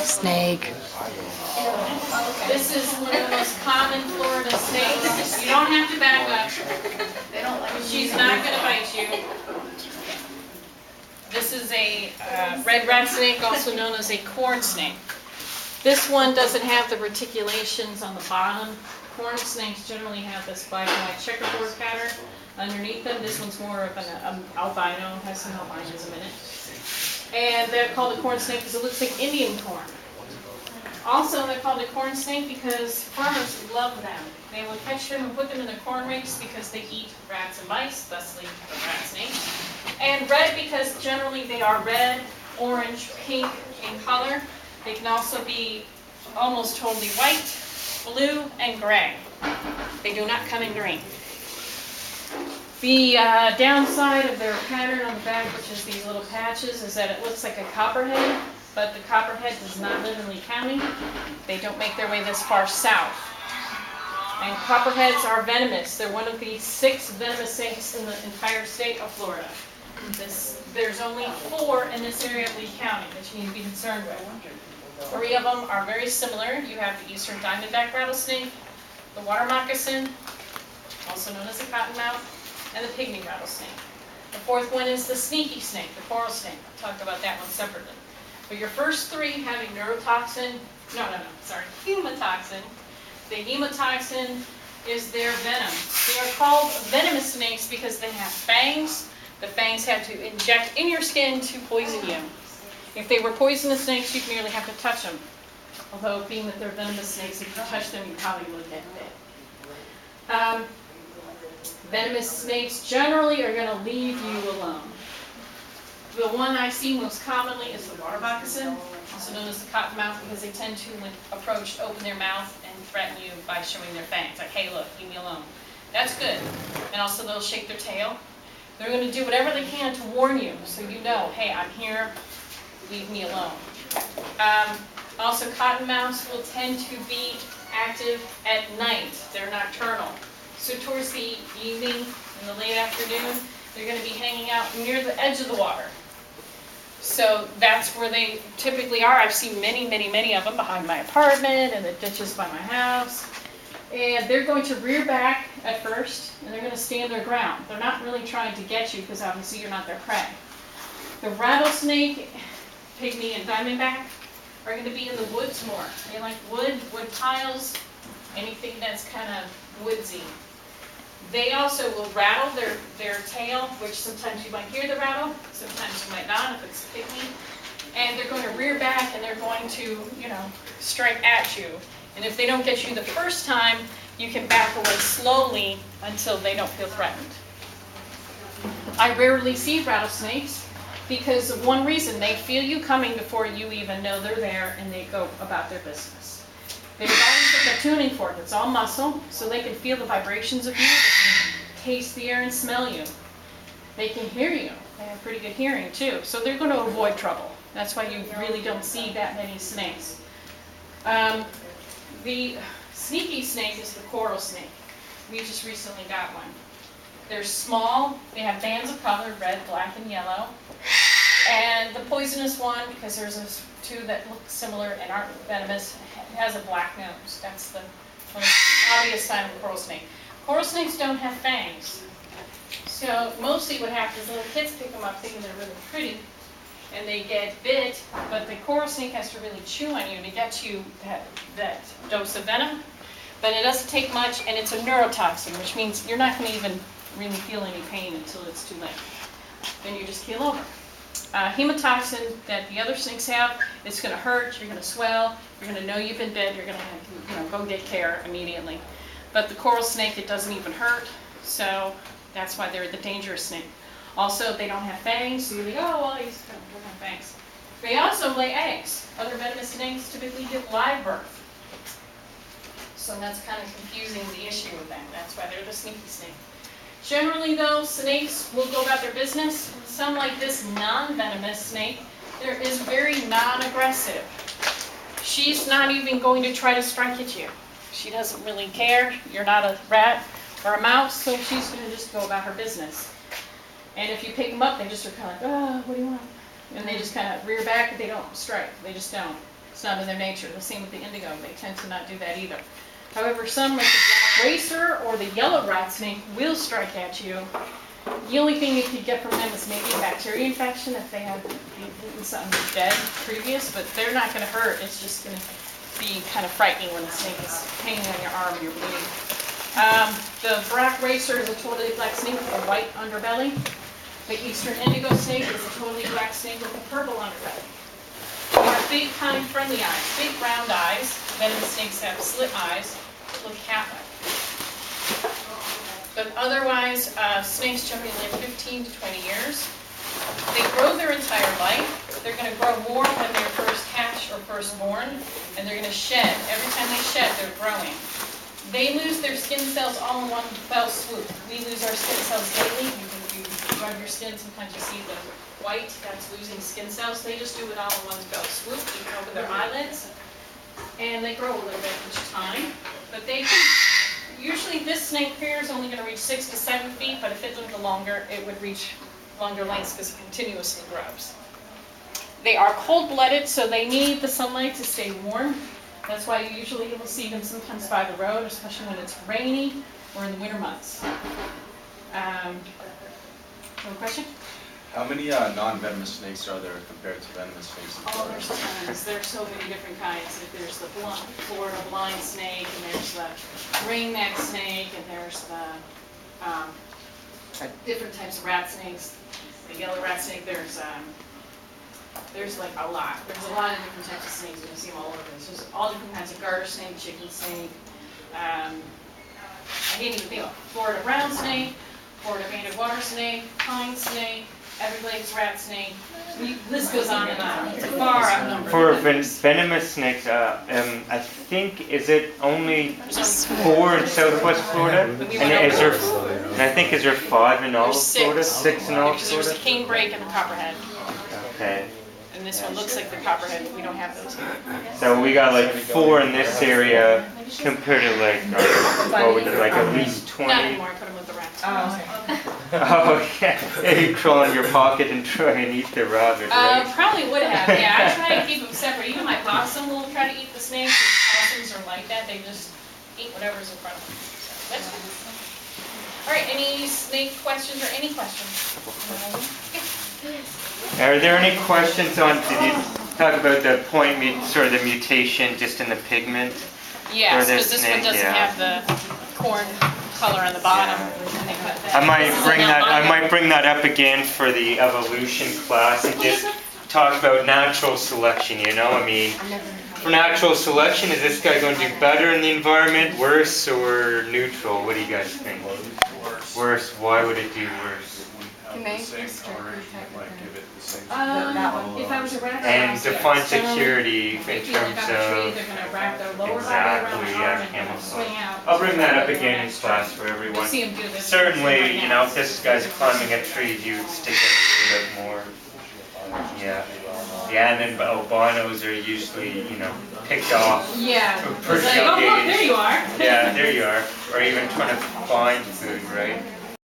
Snake. This is one of the most common Florida snakes. You don't have to back up. She's not going to bite you. This is a red rat snake, also known as a corn snake. This one doesn't have the reticulations on the bottom. Corn snakes generally have this black and white checkerboard pattern underneath them. This one's more of an albino, has some albinos in it. And they're called a corn snake because it looks like Indian corn. Also, they're called a corn snake because farmers love them. They will catch them and put them in their corn rakes because they eat rats and mice, thusly the rat snake. And red because generally they are red, orange, pink in color. They can also be almost totally white, blue, and gray. They do not come in green. The downside of their pattern on the back, which is these little patches, is that it looks like a copperhead, but the copperhead does not live in Lee County. They don't make their way this far south. And copperheads are venomous. They're one of the 6 venomous snakes in the entire state of Florida. There's only 4 in this area of Lee County that you need to be concerned with. 3 of them are very similar. You have the eastern diamondback rattlesnake, the water moccasin, also known as the cottonmouth, and the pygmy rattlesnake. The 4th one is the sneaky snake, the coral snake. I'll talk about that one separately. But your first 3 have a hematoxin. The hematoxin is their venom. They are called venomous snakes because they have fangs. The fangs have to inject in your skin to poison you. If they were poisonous snakes, you'd merely have to touch them. Although, being that they're venomous snakes, if you touch them, you probably would get bit. Venomous snakes generally are going to leave you alone. The one I see most commonly is the water moccasin, also known as the cottonmouth, because they tend to, when approached, open their mouth and threaten you by showing their fangs. Like, hey, look, leave me alone. That's good. And also, they'll shake their tail. They're going to do whatever they can to warn you, so you know, hey, I'm here, leave me alone. Also, cottonmouths will tend to be active at night. They're nocturnal. So towards the evening, in the late afternoon, they're going to be hanging out near the edge of the water. So that's where they typically are. I've seen many, many, many of them behind my apartment and the ditches by my house. And they're going to rear back at first, and they're going to stand their ground. They're not really trying to get you because obviously you're not their prey. The rattlesnake, pygmy, and diamondback are going to be in the woods more. They like wood piles, anything that's kind of woodsy. They also will rattle their tail, which sometimes you might hear the rattle, sometimes you might not if it's pygmy. And they're going to rear back and they're going to, strike at you. And if they don't get you the first time, you can back away slowly until they don't feel threatened. I rarely see rattlesnakes because of one reason. They feel you coming before you even know they're there, and they go about their business. Their bodies have a tuning fork. It's all muscle, so they can feel the vibrations of you. They can taste the air and smell you. They can hear you. They have pretty good hearing, too. So they're going to avoid trouble. That's why you really don't see that many snakes. The sneaky snake is the coral snake. We just recently got one. They're small. They have bands of color, red, black, and yellow. And the poisonous one, because there's 2 that look similar and aren't venomous, has a black nose. That's the most obvious sign of a coral snake. Coral snakes don't have fangs. So mostly what happens is little kids pick them up thinking they're really pretty, and they get bit, but the coral snake has to really chew on you to get you that dose of venom. But it doesn't take much, and it's a neurotoxin, which means you're not going to even really feel any pain until it's too late. Then you just keel over. Hematoxin that the other snakes have, it's going to hurt, you're going to swell, you're going to know you've been bit, you're going to have to go get care immediately. But the coral snake, it doesn't even hurt, so that's why they're the dangerous snake. Also, they don't have fangs, so you think, oh, well, he's doesn't have fangs. They also lay eggs. Other venomous snakes typically give live birth. So that's kind of confusing the issue with them. That's why they're the sneaky snake. Generally, though, snakes will go about their business. Some, like this non-venomous snake, is very non-aggressive. She's not even going to try to strike at you. She doesn't really care. You're not a rat or a mouse, so she's going to just go about her business. And if you pick them up, they just are kind of like, oh, what do you want? And they just kind of rear back, but they don't strike. They just don't. It's not in their nature. The same with the indigo. They tend to not do that either. However, some like the black racer or the yellow rat snake will strike at you. The only thing you could get from them is maybe a bacteria infection if they have eaten something dead previous, but they're not going to hurt. It's just going to be kind of frightening when the snake is hanging on your arm and you're bleeding. The black racer is a totally black snake with a white underbelly. The eastern indigo snake is a totally black snake with a purple underbelly. They have big, kind, friendly eyes, big round eyes. Venomous snakes have slit eyes that look cat-like. But otherwise, snakes generally live 15 to 20 years. They grow their entire life. They're going to grow more when they're first hatched or first born, and they're going to shed. Every time they shed, they're growing. They lose their skin cells all in one fell swoop. We lose our skin cells daily. If you rub your skin, sometimes you see the white, that's losing skin cells. They just do it all in one fell swoop, even over their eyelids. And they grow a little bit each time. But they can, usually this snake here is only going to reach 6 to 7 feet, but if it lived longer, it would reach longer lengths because it continuously grows. They are cold-blooded, so they need the sunlight to stay warm. That's why usually you will see them sometimes by the road, especially when it's rainy or in the winter months. One question? How many non-venomous snakes are there compared to venomous snakes? Oh, there's tons. There's so many different kinds. There's the Florida blind snake, and there's the ringneck snake, and there's the different types of rat snakes. The yellow rat snake, there's like a lot. There's a lot of different types of snakes. You can see them all over. There's all different kinds of garter snake, chicken snake. I can't even think of Florida brown snake, Florida banded water snake, pine snake, Everglades rat snake. The list goes on and on. It's far outnumbered. For venomous snakes, I think, is it only 4 in Southwest Florida? And is there, and I think, is there 5 in all of Florida? 6 in all of There's the Florida? canebrake and the copperhead. Okay. And this one looks like the copperhead, but we don't have those here. So we got like 4 in this area compared to like, what would you like, at least 20? Not anymore, I put them with the rats. Oh, yeah. You crawl in your pocket and try and eat the rabbit, right? Probably would have, yeah. I try to keep them separate. Even my possum will try to eat the snakes. Possums are like that. They just eat whatever's in front of them. So that's good. All right, any snake questions or any questions? Are there any questions on, did you talk about the sort of the mutation just in the pigment? Yes, For this because this one snake, doesn't yeah. have the corn color on the bottom. And they cut that. I might bring that up again for the evolution class and just talk about natural selection, you know? I mean, for natural selection, is this guy going to do better in the environment, worse, or neutral? What do you guys think? Worse. Why would it do worse? If If I was a rat, And define security in They feel terms like on a tree, of they're going to wrap their lower body around exactly, the arm yeah, and then camouflage. swing out. I'll bring that up again in class for You'll everyone. see them do this. Certainly, you know, if this guy's climbing a tree, you would stick it a little bit more. Yeah. Yeah, and then albinos are usually, you know, picked off. Yeah. For It's like, oh, look, there you are. Yeah, there you are. Or even trying to find food, right?